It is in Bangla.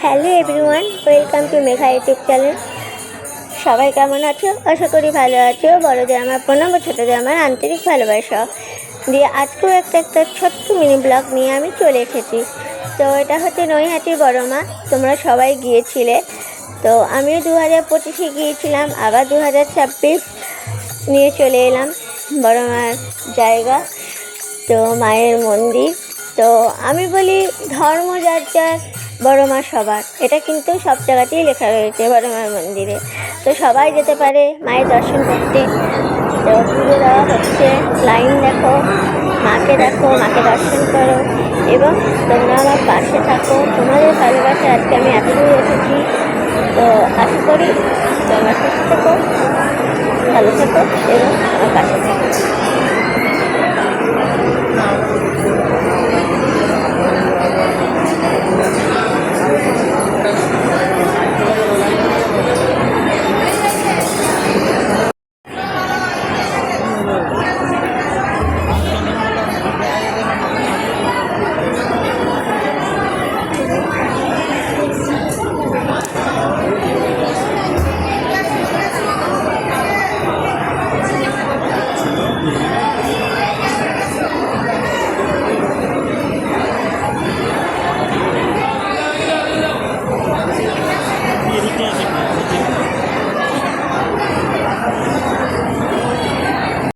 Hello everyone, welcome to Megha YouTube channel. সবাই কেমন আছো? আশা করি ভালো আছো। বড়দের আমার প্রণাম, ছোটদের আমার আন্তরিক ভালোবাসা দিয়ে আজকেও একটা ছোট্ট মিনি ব্লগ নিয়ে আমি চলে এসেছি। তো এটা হচ্ছে নৈহাটির বড় মা। তোমরা সবাই গিয়েছিলে, তো আমিও 2025-এ গিয়েছিলাম, আবার 2026 নিয়ে চলে এলাম বড় মার জায়গা, তো মায়ের মন্দির। তো আমি বলি ধর্ম যার যার, বড় মা সবার, এটা কিন্তু সব জায়গাতেই লেখা রয়েছে বড় মার মন্দিরে। তো সবাই যেতে পারে মায়ের দর্শন করতে। তো পুজো দেওয়া হচ্ছে, লাইন দেখো, মাকে দেখো, মাকে দর্শন করো এবং তোমরা আমার পাশে থাকো। তোমাদের ভালোবাসা আজকে আমি এতদূর এসেছি। তো আশা করি তোমরা সুস্থ থাকো, ভালো থাকো এবং আমার পাশে থাকো।